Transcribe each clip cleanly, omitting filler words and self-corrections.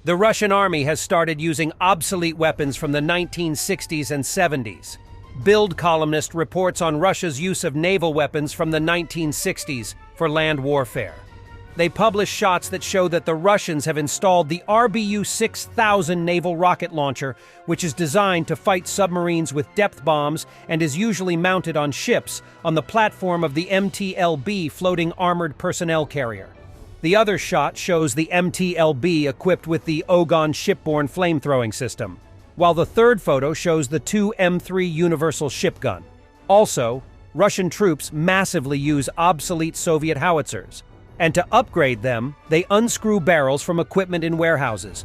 The Russian army has started using obsolete weapons from the 1960s and 70s. Build columnist reports on Russia's use of naval weapons from the 1960s for land warfare. They publish shots that show that the Russians have installed the RBU-6000 naval rocket launcher, which is designed to fight submarines with depth bombs and is usually mounted on ships on the platform of the MTLB floating armored personnel carrier. The other shot shows the MTLB equipped with the Ogon shipborne flamethrowing system, while the third photo shows the two M3 universal ship gun. Also, Russian troops massively use obsolete Soviet howitzers, and to upgrade them, they unscrew barrels from equipment in warehouses.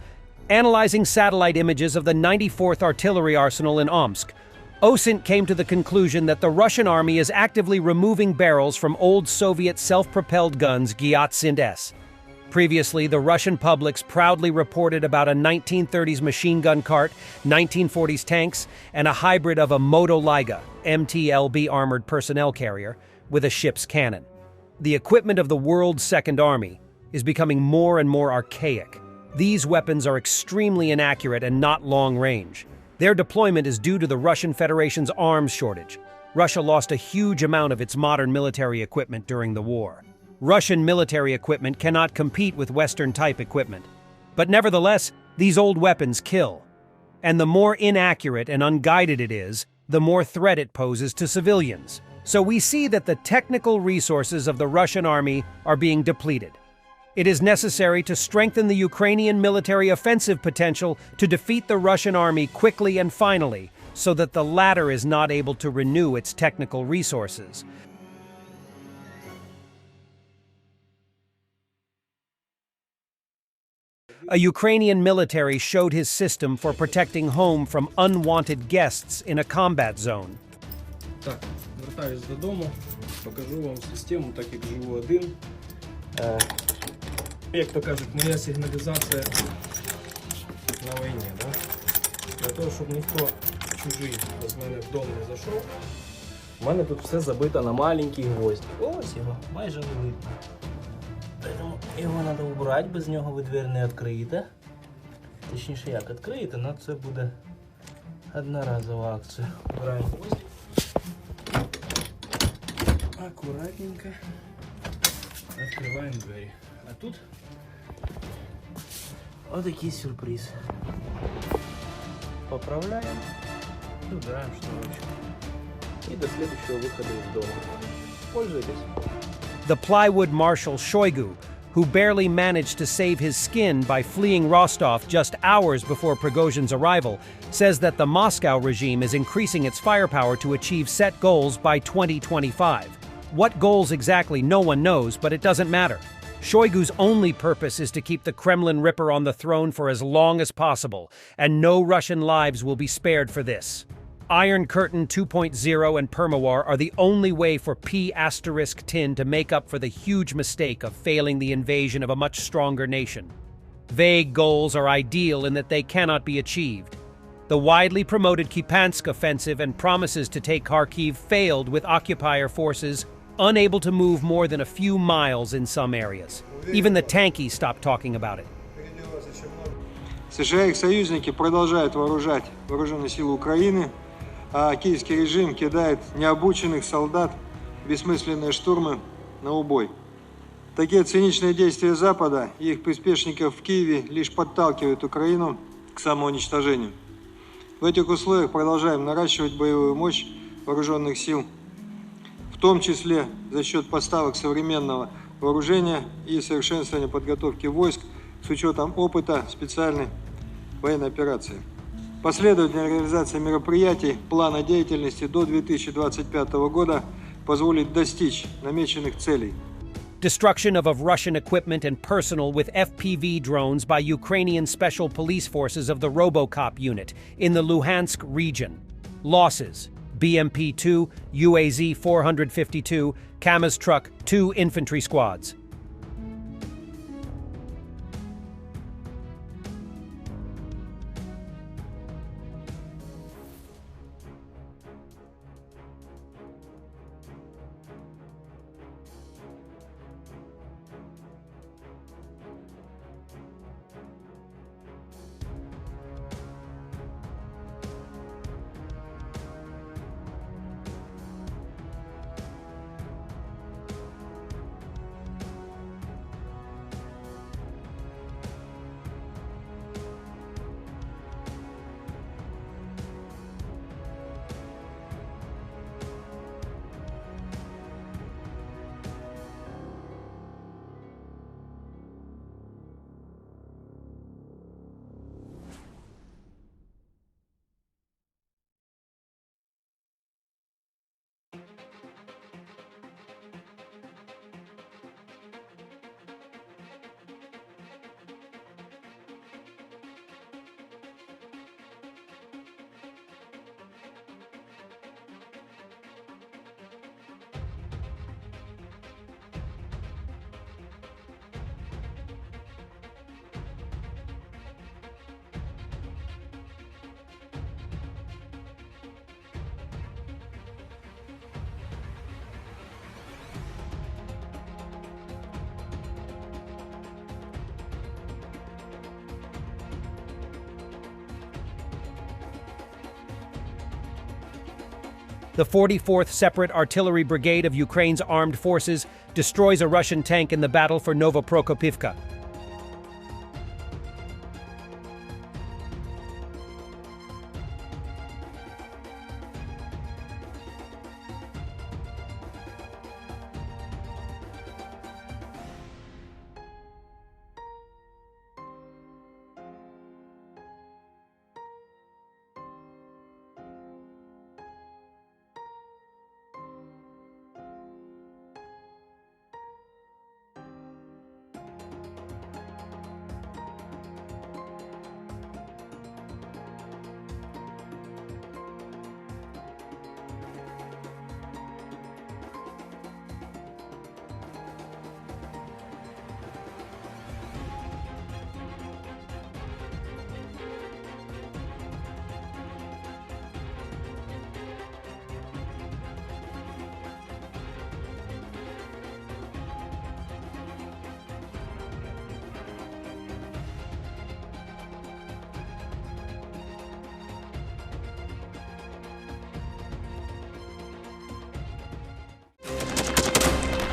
Analyzing satellite images of the 94th Artillery Arsenal in Omsk, OSINT came to the conclusion that the Russian army is actively removing barrels from old Soviet self-propelled guns Pantsir-S. Previously, the Russian publics proudly reported about a 1930s machine gun cart, 1940s tanks, and a hybrid of a Moto-Liga, MTLB armored personnel carrier, with a ship's cannon. The equipment of the world's Second Army is becoming more and more archaic. These weapons are extremely inaccurate and not long-range. Their deployment is due to the Russian Federation's arms shortage. Russia lost a huge amount of its modern military equipment during the war. Russian military equipment cannot compete with Western-type equipment. But nevertheless, these old weapons kill. And the more inaccurate and unguided it is, the more threat it poses to civilians. So we see that the technical resources of the Russian army are being depleted. It is necessary to strengthen the Ukrainian military offensive potential to defeat the Russian army quickly and finally, so that the latter is not able to renew its technical resources. A Ukrainian military showed his system for protecting home from unwanted guests in a combat zone. Так, вертаюсь додому, покажу вам систему, так як живу один. Як то кажуть, моя сигналізація на війні, да? Для того, щоб ніхто чужий з мене в дом не зайшов, у мене тут все забито на маленький гвоздик. Ось його, майже не видно. Тому його треба убрати, без нього ви двері не відкриєте. Точніше, як відкриєте, але це буде одноразова акція. Убираємо гвоздик. Аккуратненько открываем двери. А тут вот такой сюрприз. Поправляем, убираем шнурочек. И до следующего выхода из дома. Пользуйтесь. The plywood marshal Shoigu, who barely managed to save his skin by fleeing Rostov just hours before Prigozhin's arrival, says that the Moscow regime is increasing its firepower to achieve set goals by 2025. What goals exactly, no one knows, but it doesn't matter. Shoigu's only purpose is to keep the Kremlin Ripper on the throne for as long as possible, and no Russian lives will be spared for this. Iron Curtain 2.0 and Permawar are the only way for P*10 to make up for the huge mistake of failing the invasion of a much stronger nation. Vague goals are ideal in that they cannot be achieved. The widely promoted Kupiansk offensive and promises to take Kharkiv failed with occupier forces unable to move more than a few miles in some areas. Even the tankies stopped talking about it. США и их союзники продолжают вооружать вооруженные силы Украины, а киевский режим кидает необученных солдат в бессмысленные штурмы на убой. Такие циничные действия Запада и их приспешников в Киеве лишь подталкивают Украину к самоуничтожению. В этих условиях продолжаем наращивать боевую мощь вооруженных сил, в том числе за счет поставок современного вооружения и совершенствования подготовки войск с учетом опыта специальной военной операции. Последовательная реализация мероприятий плана деятельности до 2025 года позволит достичь намеченных целей. Destruction of Russian equipment and personal with FPV drones by Ukrainian Special Police Forces of the Robocop unit in the Luhansk region. Losses: BMP-2, UAZ-452, Kamaz truck, 2 infantry squads. The 44th Separate Artillery Brigade of Ukraine's armed forces destroys a Russian tank in the battle for Novoprokopivka.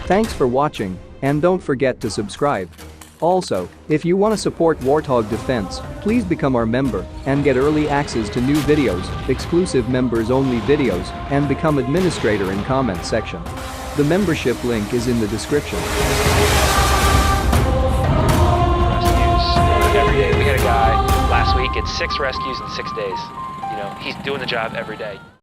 Thanks for watching, and don't forget to subscribe. Also, if you want to support Warthog Defense, please become our member and get early access to new videos, exclusive members-only videos, and become administrator in comment section. The membership link is in the description. Rescues every day. We had a guy last week, it's 6 rescues in 6 days. You know, he's doing the job every day.